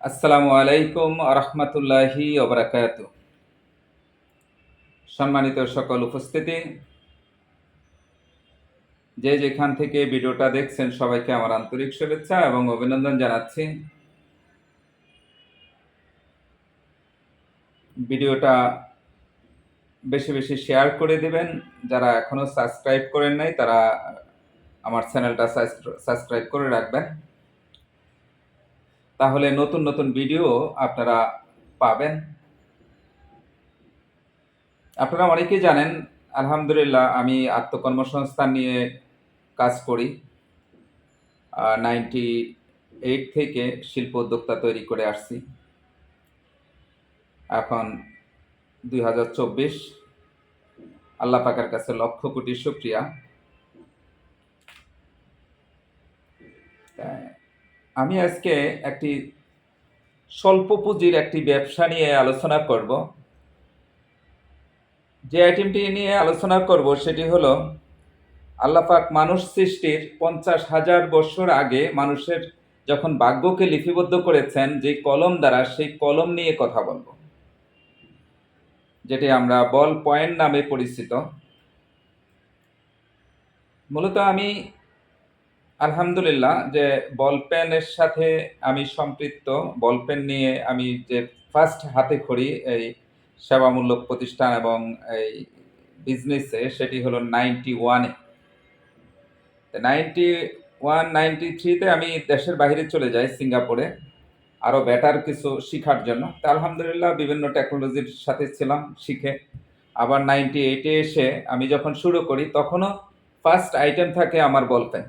আসসালামু আলাইকুম আরহামতুল্লাহি ওবরাকাত। সম্মানিত সকল উপস্থিতি, যে যেখান থেকে ভিডিওটা দেখছেন সবাইকে আমার আন্তরিক শুভেচ্ছা এবং অভিনন্দন জানাচ্ছি। ভিডিওটা বেশি বেশি শেয়ার করে দিবেন। যারা এখনো সাবস্ক্রাইব করেন নাই তারা আমার চ্যানেলটা সাবস্ক্রাইব করে রাখবেন, তাহলে নতুন নতুন ভিডিও আপনারা পাবেন। আপনারা অনেকেই জানেন, আলহামদুলিল্লাহ আমি আত্মকর্মসংস্থান নিয়ে কাজ করি। 98 থেকে শিল্প উদ্যোক্তা তৈরি করে আসছি। এখন 2024, আল্লাহ পাকের কাছে লক্ষ কোটি শুকরিয়া। আমি আজকে একটি স্বল্প পুঁজির একটি ব্যবসা নিয়ে আলোচনা করব। যে আইটেমটি নিয়ে আলোচনা করব সেটি হলো, আল্লাহ পাক মানুষ সৃষ্টির 50,000 বছর আগে মানুষের যখন ভাগ্যকে লিপিবদ্ধ করেছেন যে কলম দ্বারা, সেই কলম নিয়ে কথা বলবো, যেটি আমরা বল পয়েন্ট নামে পরিচিত। মূলত আমি আলহামদুলিল্লাহ যে বল পেনের সাথে আমি সম্পৃক্ত। বল পেন নিয়ে আমি যে ফার্স্ট হাতে খড়ি এই সেবামূলক প্রতিষ্ঠান এবং এই বিজনেসে, সেটি হলো 91-এ। 93-তে আমি দেশের বাইরে চলে যাই, সিঙ্গাপুরে, আরও বেটার কিছু শেখার জন্য। তা আলহামদুলিল্লাহ বিভিন্ন টেকনোলজির সাথে ছিলাম, শিখে আবার 98-এ এসে আমি যখন শুরু করি তখনও ফার্স্ট আইটেম থাকে আমার বল পেন।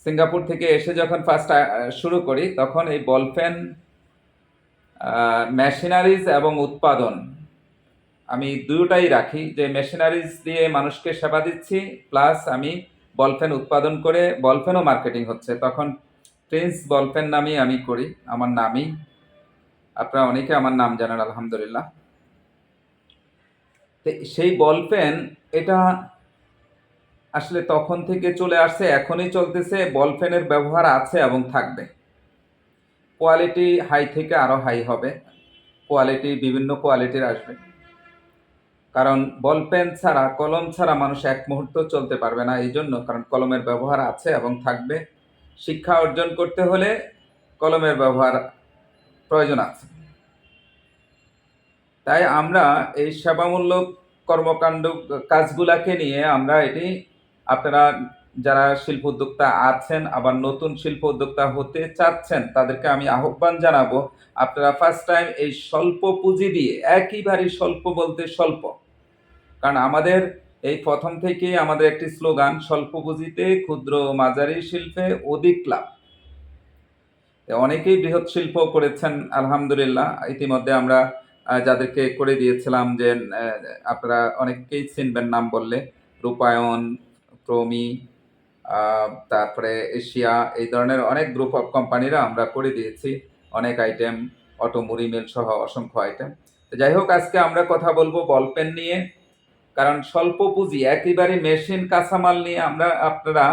সিঙ্গাপুর থেকে এসে যখন ফার্স্ট শুরু করি তখন এই বল পেন মেশিনারিজ এবং উৎপাদন আমি দুটাই রাখি, যে মেশিনারিজ দিয়ে মানুষকে সেবা দিচ্ছি, প্লাস আমি বল পেন উৎপাদন করে বল পেনও মার্কেটিং হচ্ছে। তখন প্রিন্স বল পেন নামেই আমি করি, আমার নামই। আপনারা অনেকে আমার নাম জানেন আলহামদুলিল্লাহ। সেই বল পেন এটা আসলে তখন থেকে চলে আসছে, এখনই চলতেছে। বল পেনের ব্যবহার আছে এবং থাকবে। কোয়ালিটি হাই থেকে আরও হাই হবে, কোয়ালিটি বিভিন্ন কোয়ালিটির আসবে। কারণ বল পেন ছাড়া, কলম ছাড়া মানুষ এক মুহূর্ত চলতে পারবে না। এই জন্য, কারণ কলমের ব্যবহার আছে এবং থাকবে। শিক্ষা অর্জন করতে হলে কলমের ব্যবহার প্রয়োজন আছে। তাই আমরা এই সেবামূলক কর্মকাণ্ড কাজগুলাকে নিয়ে আমরা এটি, আপনারা যারা শিল্প উদ্যোক্তা আছেন আবার নতুন শিল্প উদ্যোক্তা হতে চাচ্ছেন তাদেরকে আমি আহ্বান জানাবো, আপনারা ফার্স্ট টাইম এই স্বল্প পুঁজি দিয়ে, একেবারেই স্বল্প বলতে স্বল্প, কারণ আমাদের এই প্রথম থেকেই আমাদের একটি স্লোগান, স্বল্প পুঁজিতে ক্ষুদ্র ও মাঝারি শিল্পে অধিক লাভ। অনেকেই বৃহৎ শিল্প করেছেন আলহামদুলিল্লাহ। ইতিমধ্যে আমরা যাদেরকে করে দিয়েছিলাম, যে আপনারা অনেককেই চিনবেন নাম বললে, রূপায়ণ, প্রমি, তারপরে এশিয়া, এই ধরনের অনেক গ্রুপ অফ কোম্পানিরা আমরা করে দিয়েছি অনেক আইটেম, অটো মুড়ি মিল সহ অসংখ্য আইটেম। তো যাই হোক, আজকে আমরা কথা বলবো বল পেন নিয়ে। কারণ স্বল্প পুঁজি, একেবারে মেশিন কাঁচামাল নিয়ে আপনারা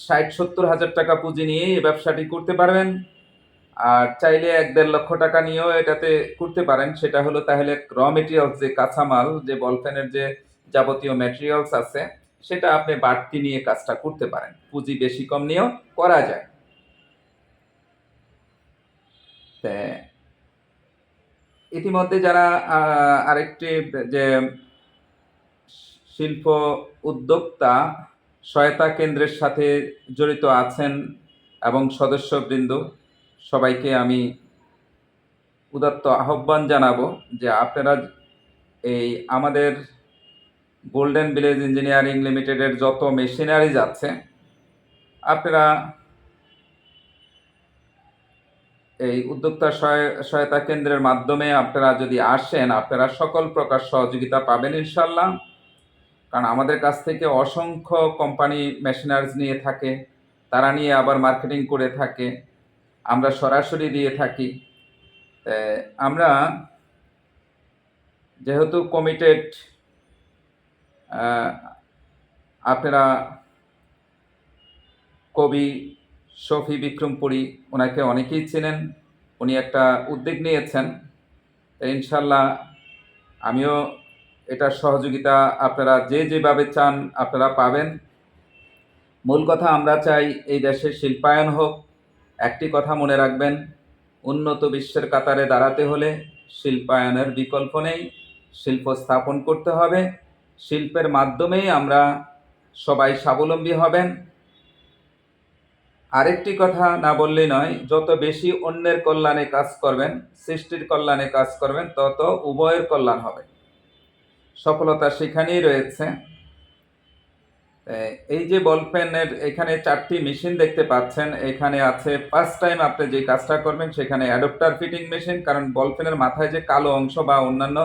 60-70 হাজার টাকা পুঁজি নিয়েই এই ব্যবসাটি করতে পারবেন। আর চাইলে 1-1.5 লক্ষ টাকা নিয়েও এটাতে করতে পারেন। সেটা হলো তাহলে র মেটেরিয়ালস, যে কাঁচামাল, যে বল পেনের যে যাবতীয় ম্যাটেরিয়ালস আছে, সেটা আপনি বাড়তি নিয়ে কাজটা করতে পারেন। পুঁজি বেশি কম নিয়েও করা যায়। ইতিমধ্যে যারা আরেকটি যে শিল্প উদ্যোক্তা সহায়তা কেন্দ্রের সাথে জড়িত আছেন এবং সদস্যবৃন্দ, সবাইকে আমি উদাত্ত আহ্বান জানাবো যে আপনারা এই আমাদের গোল্ডেন ভিলেজ ইঞ্জিনিয়ারিং লিমিটেডের যত মেশিনারিজ আছে, আপনারা এই উদ্যোক্তা সহায়তা কেন্দ্রের মাধ্যমে আপনারা যদি আসেন, আপনারা সকল প্রকার সহযোগিতা পাবেন ইনশাল্লাহ। কারণ আমাদের কাছ থেকে অসংখ্য কোম্পানি মেশিনারিজ নিয়ে থাকে, তারা নিয়ে আবার মার্কেটিং করে থাকে, আমরা সরাসরি দিয়ে থাকি। আমরা যেহেতু কমিটেড, আপনারা কবি শফি বিক্রমপুরী, ওনাকে অনেকেই চেনেন। উনি একটা উদ্যোগ নিয়েছেন, ইনশাল্লাহ আমিও এটার সহযোগিতা আপনারা যে যেভাবে চান আপনারা পাবেন। মূল কথা, আমরা চাই এই দেশের শিল্পায়ন হোক। একটি কথা মনে রাখবেন, উন্নত বিশ্বের কাতারে দাঁড়াতে হলে শিল্পায়নের বিকল্প নেই। শিল্প স্থাপন করতে হবে, শিল্পের মাধ্যমেই আমরা সবাই স্বাবলম্বী হবেন। আরেকটি কথা না বললেই নয়, যত বেশি অন্যের কল্যাণে কাজ করবেন, সৃষ্টির কল্যাণে কাজ করবেন, তত উভয়ের কল্যাণ হবে। সফলতা সেখানেই রয়েছে। এই যে বল পেনের এখানে 4টি মেশিন দেখতে পাচ্ছেন, এখানে আছে ফার্স্ট টাইম আপনি যে কাজটা করবেন সেখানে অ্যাডপ্টার ফিটিং মেশিন, কারণ বল পেনের মাথায় যে কালো অংশ বা অন্যান্য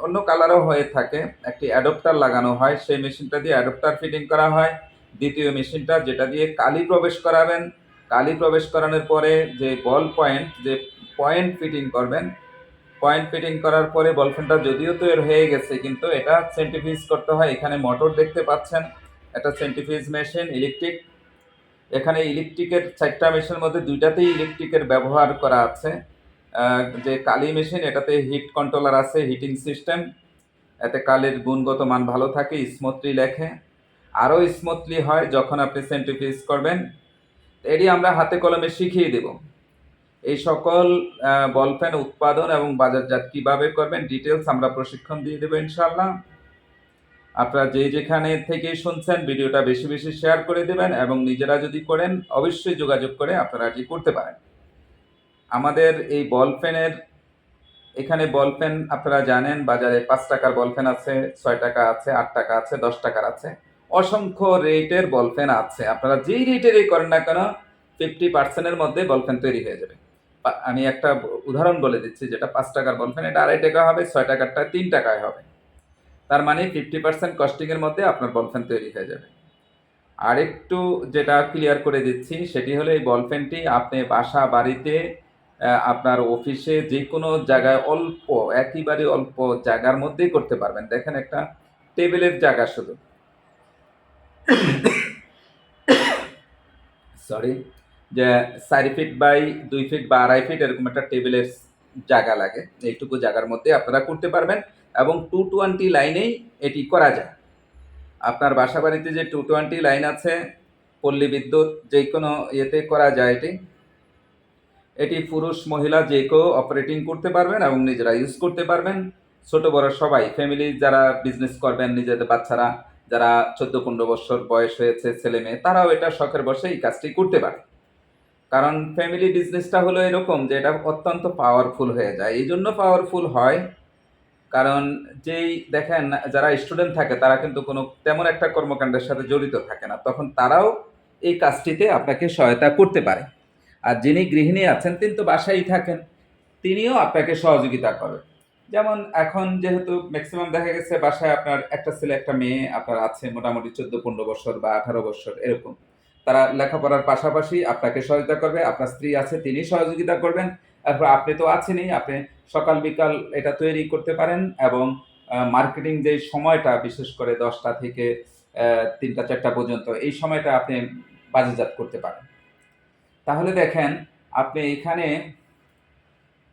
অন্য কালারও হয়ে থাকে, একটি অ্যাডপ্টার লাগানো হয়, সেই মেশিনটা দিয়ে অ্যাডপ্টার ফিটিং করা হয়। দ্বিতীয় মেশিনটা যেটা দিয়ে কালি প্রবেশ করাবেন, কালি প্রবেশ করানোর পরে যে বল পয়েন্ট, যে পয়েন্ট ফিটিং করবেন, পয়েন্ট ফিটিং করার পরে বল পেনটা যদিও তৈরি হয়ে গেছে, কিন্তু এটা সেন্ট্রিফিউজ করতে হয়। এখানে মোটর দেখতে পাচ্ছেন, এটা সেন্ট্রিফিউজ মেশিন, ইলেকট্রিক। এখানে ইলেকট্রিকের 4টা মেশিনের মধ্যে 2টাতেই ইলেকট্রিকের ব্যবহার করা আছে। যে কালি মেশিন, এটাতে হিট কন্ট্রোলার আছে, হিটিং সিস্টেম, এতে কালির গুণগত মান ভালো থাকে, স্মুথলি লেখে। আরও স্মুথলি হয় যখন আপনি সেন্ট্রিফিউজ করবেন। এটি আমরা হাতে কলমে শিখিয়ে দেব। এই সকল বল পেন উৎপাদন এবং বাজারজাত কিভাবে করবেন ডিটেলস আমরা প্রশিক্ষণ দিয়ে দেবো ইনশাআল্লাহ। আপনারা যে যেখানে থেকে শুনছেন ভিডিওটা বেশি বেশি শেয়ার করে দেবেন, এবং নিজেরা যদি করেন অবশ্যই যোগাযোগ করে আপনারা এটি করতে পারেন। আমাদের এই বল পেনের, এখানে বল পেন আপনারা জানেন বাজারে 5 টাকার বল পেন আছে, 6 টাকা আছে, 8 টাকা আছে, 10 টাকার আছে, অসংখ্য রেটের বল পেন আছে। আপনারা যেই রেটেরই করেন না কেন 50% মধ্যে বল পেন তৈরি হয়ে যাবে। আমি একটা উদাহরণ বলে দিচ্ছি, যেটা 5 টাকার বল পেন এটা 2.5 টাকা হবে, 6 টাকারটা 3 টাকায় হবে। তার মানে 50% কস্টিংয়ের মধ্যে আপনার বল পেন তৈরি হয়ে যাবে। আর একটু যেটা ক্লিয়ার করে দিচ্ছি সেটি হলো, এই বল পেনটি আপনি বাসা বাড়িতে, আপনার অফিসে, যে কোনো জায়গায় অল্প, একেবারে অল্প জায়গার মধ্যেই করতে পারবেন। দেখেন একটা টেবিলের জায়গা শুধু, সরি, যে 4 ফিট বাই 2 ফিট বা 2.5 ফিট এরকম একটা টেবিলের জায়গা লাগে, এইটুকু জায়গার মধ্যে আপনারা করতে পারবেন। এবং 220 লাইনেই এটি করা যায়। আপনার বাসা বাড়িতে যে 220 লাইন আছে, পল্লী বিদ্যুৎ, যে কোনো ইয়েতে করা যায় এটি। এটি পুরুষ মহিলা যে কেউ অপারেটিং করতে পারবেন এবং নিজেরা ইউজ করতে পারবেন। ছোট বড় সবাই, ফ্যামিলি যারা বিজনেস করবেন, নিজেদের বাচ্চারা যারা 14-15 বছর বয়স হয়েছে, ছেলে মেয়ে, তারাও এটা শখের বসে এই কাজটি করতে পারে। কারণ ফ্যামিলি বিজনেসটা হলো এরকম যে এটা অত্যন্ত পাওয়ারফুল হয়ে যায়। এই জন্য পাওয়ারফুল হয় কারণ যেই দেখেন যারা স্টুডেন্ট থাকে তারা কিন্তু কোনো তেমন একটা কর্মকাণ্ডের সাথে জড়িত থাকে না, তখন তারাও এই কাজটিতে আপনাকে সহায়তা করতে পারে। আর যিনি গৃহিণী আছেন, তিনি তো বাসায় থাকেন, তিনিও আপনাকে সহযোগিতা করবেন। যেমন এখন যেহেতু ম্যাক্সিমাম দেখা গেছে বাসায় আপনার একটা ছেলে একটা মেয়ে আপনার আছে, মোটামুটি 14-15 বছর বা 18 বছর এরকম, তারা লেখাপড়ার পাশাপাশি আপনাকে সহযোগিতা করবে। আপনার স্ত্রী আছে, তিনি সহযোগিতা করবেন। তারপর আপনি তো আছেনই, আপনি সকাল বিকাল এটা তৈরি করতে পারেন। এবং মার্কেটিং যে সময়টা, বিশেষ করে 10টা থেকে 3টা-4টা পর্যন্ত, এই সময়টা আপনি বাজারজাত করতে পারেন। তাহলে দেখেন, আপনি এখানে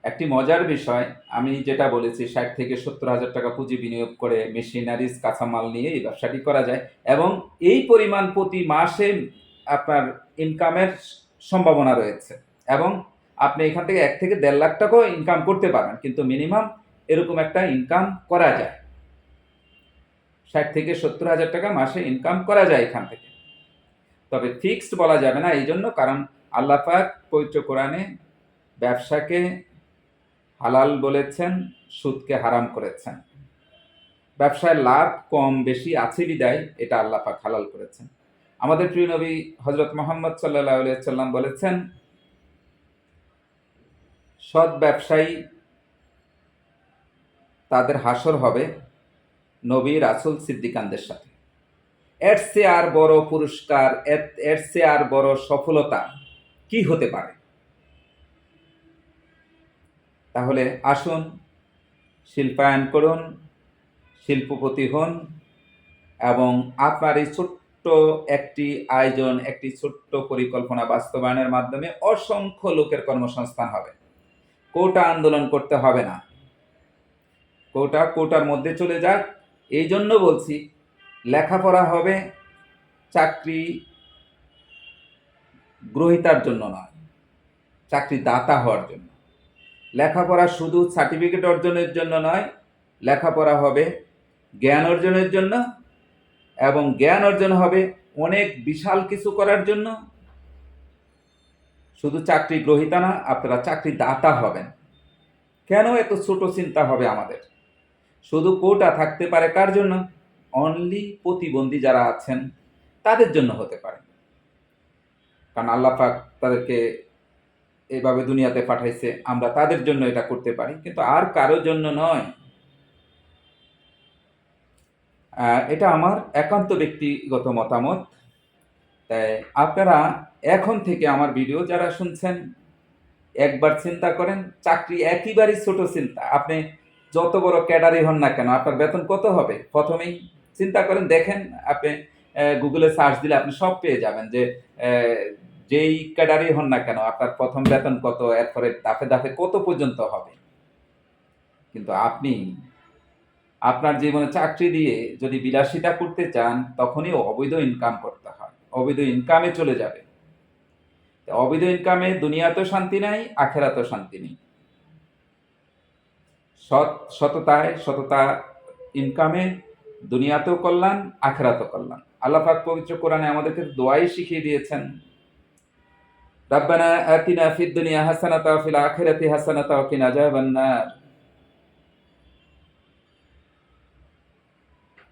একটি মজার বিষয়, আমি যেটা বলেছি 60 থেকে 70 হাজার টাকা পুঁজি বিনিয়োগ করে মেশিনারিজ, কাঁচামাল নিয়ে এই ব্যবসাটি করা যায়, এবং এই পরিমাণ প্রতি মাসে আপনার ইনকামের সম্ভাবনা রয়েছে। এবং আপনি এখান থেকে 1 থেকে 1.5 লাখ টাকাও ইনকাম করতে পারেন, কিন্তু মিনিমাম এরকম একটা ইনকাম করা যায়। 60 থেকে 70 হাজার টাকা মাসে ইনকাম করা যায় এখান থেকে। তবে ফিক্সড বলা যাবে না, এই জন্য কারণ আল্লাহ পাক পবিত্র কোরআনে ব্যবসাকে হালাল বলেছেন, সুদকে হারাম করেছেন। ব্যবসায় লাভ কম বেশি আছে বিদায় এটা আল্লাহ পাক হালাল করেছেন। আমাদের প্রিয় নবী হযরত মুহাম্মদ সাল্লাল্লাহু আলাইহি ওয়াসাল্লাম বলেছেন, সৎ ব্যবসায়ী তাদের হাসর হবে নবী, রাসূল, সিদ্দিকানদের সাথে। এর চেয়ে আর বড় পুরস্কার, এর চেয়ে আর বড় সফলতা কি হতে পারে? তাহলে আসুন শিল্পায়ন করুন, শিল্পপতি হন, এবং আপনার এই ছোট্ট ছোট্ট একটি আয়োজন, একটি ছোট্ট পরিকল্পনা বাস্তবায়নের মাধ্যমে অসংখ্য লোকের কর্মসংস্থান হবে। কোটা আন্দোলন করতে হবে না। কোটার মধ্যে চলে যাক। এই জন্য বলছি, লেখাপড়া হবে চাকরি গ্রহীতার জন্য নয়, চাকরি দাতা হওয়ার জন্য। লেখাপড়া শুধু সার্টিফিকেট অর্জনের জন্য নয়, লেখাপড়া হবে জ্ঞান অর্জনের জন্য, এবং জ্ঞান অর্জন হবে অনেক বিশাল কিছু করার জন্য। শুধু চাকরি গ্রহীতা না, আপনারা চাকরি দাতা হবেন। কেন এত ছোট চিন্তা হবে আমাদের? শুধু কোটা থাকতে পারে কার জন্য? অনলি প্রতিবন্ধী যারা আছেন তাদের জন্য হতে পারে, কারণ আল্লাহ পাক তাদেরকে এইভাবে দুনিয়াতে পাঠাইছে, আমরা তাদের জন্য এটা করতে পারি, কিন্তু আর কারোর জন্য নয়। এটা আমার একান্ত ব্যক্তিগত মতামত। তাই আপনারা এখন থেকে আমার ভিডিও যারা শুনছেন, একবার চিন্তা করেন, চাকরি একেবারেই ছোট চিন্তা। আপনি যত বড় ক্যাডারই হন না কেন, আপনার বেতন কত হবে? প্রথমেই চিন্তা করেন, দেখেন। আপনি গুগলে সার্চ দিলে আপনি সব পেয়ে যাবেন যে যেই ক্যাডারই হন না কেন, আপনার প্রথম বেতন কত, এরপরে ধাপে ধাপে কত পর্যন্ত হবে। কিন্তু আপনি আপনার জীবনে চাকরি দিয়ে যদি বিলাসিতা করতে চান, তখনই অবৈধ ইনকাম করতে হয়, অবৈধ ইনকামে চলে যাবে। অবৈধ ইনকামে দুনিয়াতেও শান্তি নাই, আখেরাতেও শান্তি নেই। সততা ইনকামে দুনিয়াতেও কল্যাণ, আখেরাতেও কল্যাণ। আল্লাহ পাক পবিত্র কোরআনে আমাদেরকে দোয়াই শিখিয়ে দিয়েছেন, রাব্বানা আতিনা ফিদ দুনিয়া হাসানাতা ওয়া ফিল আখিরাতি হাসানাতা ওয়া কিনা আযাবান নার।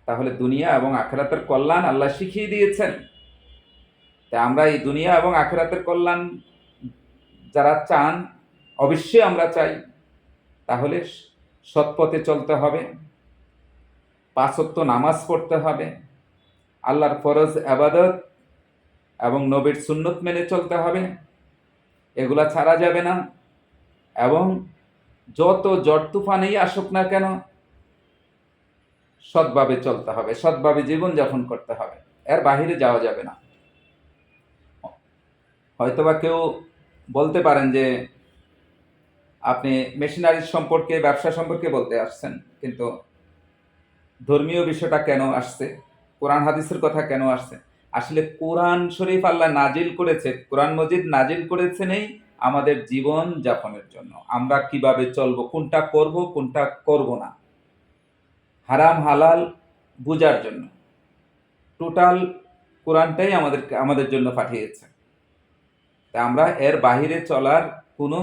তাহলে দুনিয়া এবং আখেরাতের কল্যাণ আল্লাহ শিখিয়ে দিয়েছেন। তাই আমরা এই দুনিয়া এবং আখেরাতের কল্যাণ যারা চান, অবশ্যই আমরা চাই, তাহলে সৎ পথে চলতে হবে, 5 ওয়াক্ত নামাজ পড়তে হবে, আল্লাহর ফরজ ইবাদত এবং নবীর সুন্নত মেনে চলতে হবে, এগুলা ছাড়া যাবে না। এবং যত ঝড় তুফানেই আসুক না কেন, সৎভাবে চলতে হবে, সৎভাবে জীবনযাপন করতে হবে, এর বাহিরে যাওয়া যাবে না। হয়তোবা কেউ বলতে পারেন যে আপনি মেশিনারি সম্পর্কে, ব্যবসা সম্পর্কে বলতে আসছেন, কিন্তু ধর্মীয় বিষয়টা কেন আসছে, কোরআন হাদিসের কথা কেন আসছে? আসলে কোরআন শরীফ আল্লাহ নাজিল করেছে, কোরআন মজিদ নাজিল করেছেনই আমাদের জীবন যাপনের জন্য। আমরা কিভাবে চলবো, কোনটা করব কোনটা করব না, হারাম হালাল বুঝার জন্য। টোটাল কোরআনটাই আমাদের জন্য পাঠিয়েছে। তা আমরা এর বাহিরে চলার কোনো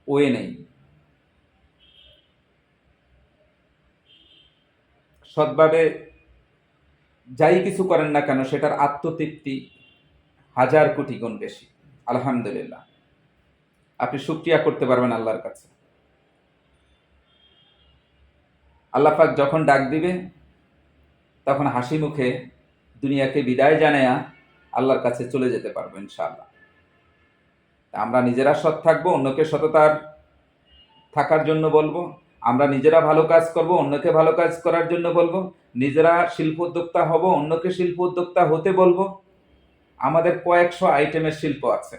ওয়ে নেই। সৎভাবে যাই কিছু করেন না কেন, সেটার আত্মতৃপ্তি 1000 কোটি গুণ বেশি। আলহামদুলিল্লাহ, আপনি শুকরিয়া করতে পারবেন আল্লাহর কাছে। আল্লাহ পাক যখন ডাক দিবে, তখন হাসি মুখে দুনিয়াকে বিদায় জানায়া আল্লাহর কাছে চলে যেতে পারবো ইনশাআল্লাহ। আমরা নিজেরা সৎ থাকবো, অন্যকে সততার থাকার জন্য বলবো। আমরা নিজেরা ভালো কাজ করব, অন্যকে ভালো কাজ করার জন্য বলবো। নিজেরা শিল্প উদ্যোক্তা হব, অন্যকে শিল্প উদ্যোক্তা হতে বলবো। আমাদের কয়েকশো আইটেমের শিল্প আছে,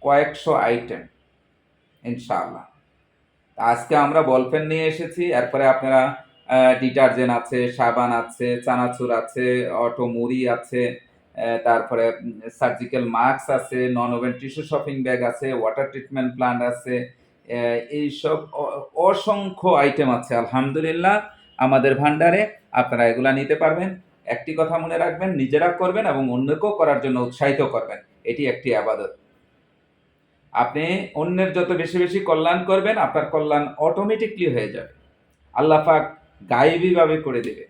কয়েকশো আইটেম ইনশাআল্লাহ। আজকে আমরা বল পেন নিয়ে এসেছি, এরপরে আপনারা ডিটারজেন্ট আছে, সাবান আছে, চানাচুর আছে, অটো মুড়ি আছে, তারপরে সার্জিক্যাল মাস্ক আছে, non woven tissue shopping bag আছে, ওয়াটার ট্রিটমেন্ট প্ল্যান্ট আছে, এইসব অসংখ্য আইটেম আছে আলহামদুলিল্লাহ আমাদের ভান্ডারে। আপনারা এগুলা নিতে পারবেন। একটি কথা মনে রাখবেন, নিজেরা করবেন এবং অন্যকেও করার জন্য উৎসাহিত করবেন, এটি একটি ইবাদত। আপনি অন্যের যত বেশি বেশি কল্যাণ করবেন, আপনার কল্যাণ অটোমেটিকলি হয়ে যাবে, আল্লাহ পাক গায়েবীভাবে করে দেবে।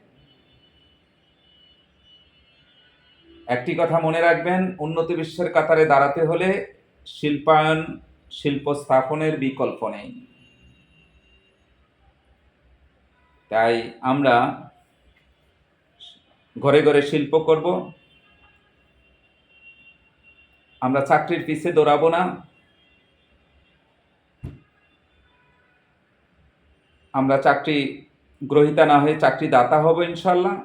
একটি কথা মনে রাখবেন, উন্নত বিশ্বের কাতারে দাঁড়াতে হলে শিল্পায়ন, শিল্প স্থাপনের বিকল্প নেই। তাই আমরা ঘরে ঘরে শিল্প করব, আমরা চাকরির পিছে দৌড়াবো না, আমরা চাকরি গ্রহীতা না হয়ে চাকরি দাতা হব ইনশাল্লাহ।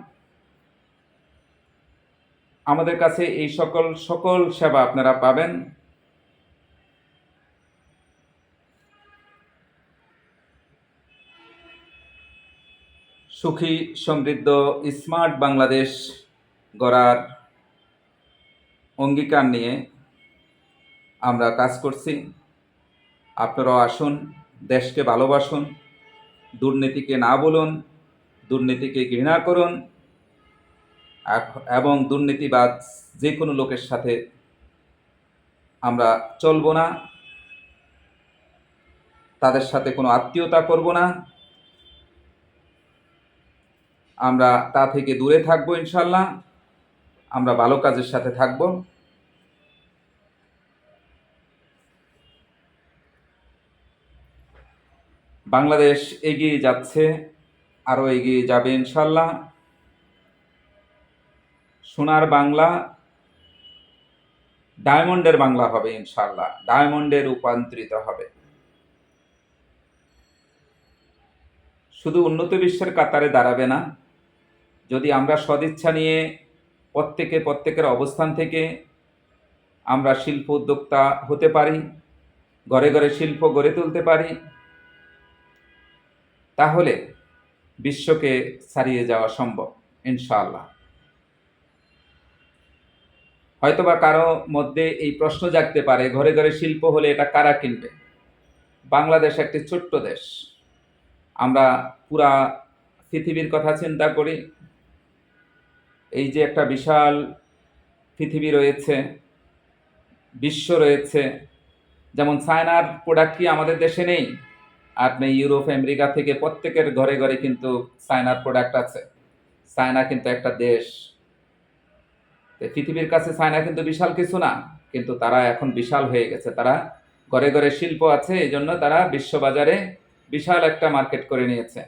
আমাদের কাছে এই সকল সেবা আপনারা পাবেন। সুখী সমৃদ্ধ স্মার্ট বাংলাদেশ গড়ার অঙ্গীকার নিয়ে আমরা কাজ করছি। আপনারাও আসুন, দেশকে ভালোবাসুন, দুর্নীতিকে না বলুন, দুর্নীতিকে ঘৃণা করুন এবং দুর্নীতিবাজ যে কোনো লোকের সাথে আমরা চলব না, তাদের সাথে কোনো আত্মীয়তা করব না, আমরা তা থেকে দূরে থাকবো। ইনশাল্লাহ আমরা ভালো কাজের সাথে থাকব। বাংলাদেশ এগিয়ে যাচ্ছে, আরও এগিয়ে যাবে ইনশাল্লাহ। সোনার বাংলা ডায়মন্ডের বাংলা হবে ইনশাল্লাহ, ডায়মন্ডে রূপান্তরিত হবে। শুধু উন্নত বিশ্বের কাতারে দাঁড়াবে না, যদি আমরা সদিচ্ছা নিয়ে প্রত্যেকের অবস্থান থেকে আমরা শিল্প উদ্যোক্তা হতে পারি, ঘরে ঘরে শিল্প গড়ে তুলতে পারি, তাহলে বিশ্বকে ছাড়িয়ে যাওয়া সম্ভব ইনশাআল্লাহ। হয়তোবা কারো মধ্যে এই প্রশ্ন জাগতে পারে, ঘরে ঘরে শিল্প হলে এটা কারা কিনবে? বাংলাদেশ একটি ছোট্ট দেশ, আমরা পুরা পৃথিবীর কথা চিন্তা করি। এই যে একটা বিশাল পৃথিবী রয়েছে, বিশ্ব রয়েছে, যেমন চায়নার প্রোডাক্ট কি আমাদের দেশে নেই? আপনি ইউরোপ আমেরিকা থেকে প্রত্যেকের ঘরে ঘরে কিন্তু চায়নার প্রোডাক্ট আছে। চায়না কিন্তু একটা দেশ, পৃথিবীর কাছে চায়না কিন্তু বিশাল কিছু না, কিন্তু তারা এখন বিশাল হয়ে গেছে। তারা ঘরে ঘরে শিল্প আছে, এই জন্য তারা বিশ্ববাজারে বিশাল একটা মার্কেট করে নিয়েছে।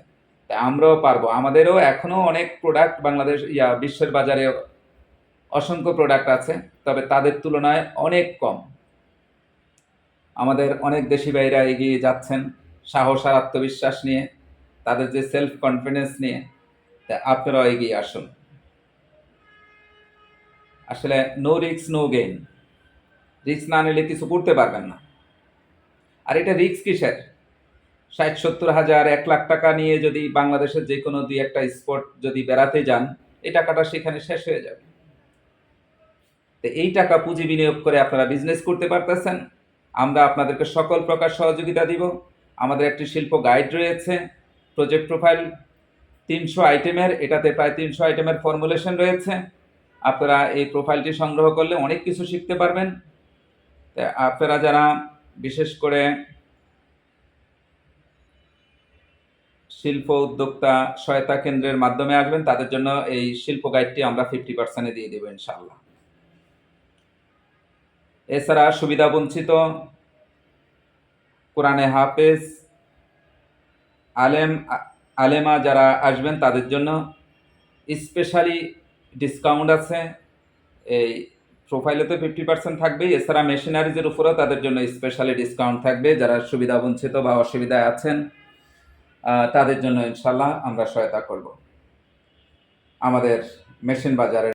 তাই আমরাও পারবো, আমাদেরও এখনো অনেক প্রোডাক্ট বাংলাদেশ বিশ্বের বাজারে অসংখ্য প্রোডাক্ট আছে, তবে তাদের তুলনায় অনেক কম। আমাদের অনেক দেশি ভাইরা এগিয়ে যাচ্ছেন সাহস আর আত্মবিশ্বাস নিয়ে, তাদের যে সেলফ কনফিডেন্স নিয়ে। আপনারাও এগিয়ে আসুন। আসলে no risk no gain, risk না নিলে কিছু করতে পারবেন না। আর এটা রিস্ক কিসের? 60-70 হাজার 1 লাখ টাকা নিয়ে যদি বাংলাদেশের যে কোনো 2-1টা স্পট যদি বেড়াতে যান, এই টাকাটা সেখানে শেষ হয়ে যাবে। তো এই টাকা পুঁজি বিনিয়োগ করে আপনারা বিজনেস করতে পারতেছেন। আমরা আপনাদেরকে সকল প্রকার সহযোগিতা দিব। আমাদের একটি শিল্প গাইড রয়েছে, প্রজেক্ট প্রোফাইল 300 আইটেমের, এটাতে প্রায় 300 আইটেমের ফর্মুলেশন রয়েছে। আপনারা এই প্রোফাইলটি সংগ্রহ করলে অনেক কিছু শিখতে পারবেন। আপনারা যারা বিশেষ করে শিল্প উদ্যোক্তা সহায়তা কেন্দ্রের মাধ্যমে আসবেন, তাদের জন্য এই শিল্প গাইডটি আমরা 50% দিয়ে দেব ইনশাআল্লাহ। এছাড়া সুবিধা বঞ্চিত কোরআনে হাফেজ আলেমা যারা আসবেন, তাদের জন্য স্পেশালি ডিসকাউন্ট আছে। এই প্রোফাইলে তো 50% থাকবেই, এছাড়া মেশিনারিজের উপরেও তাদের জন্য স্পেশালি ডিসকাউন্ট থাকবে। যারা সুবিধা বঞ্চিত বা অসুবিধায় আছেন, তাদের জন্য ইনশাল্লাহ আমরা সহায়তা করব। আমাদের মেশিন বাজারের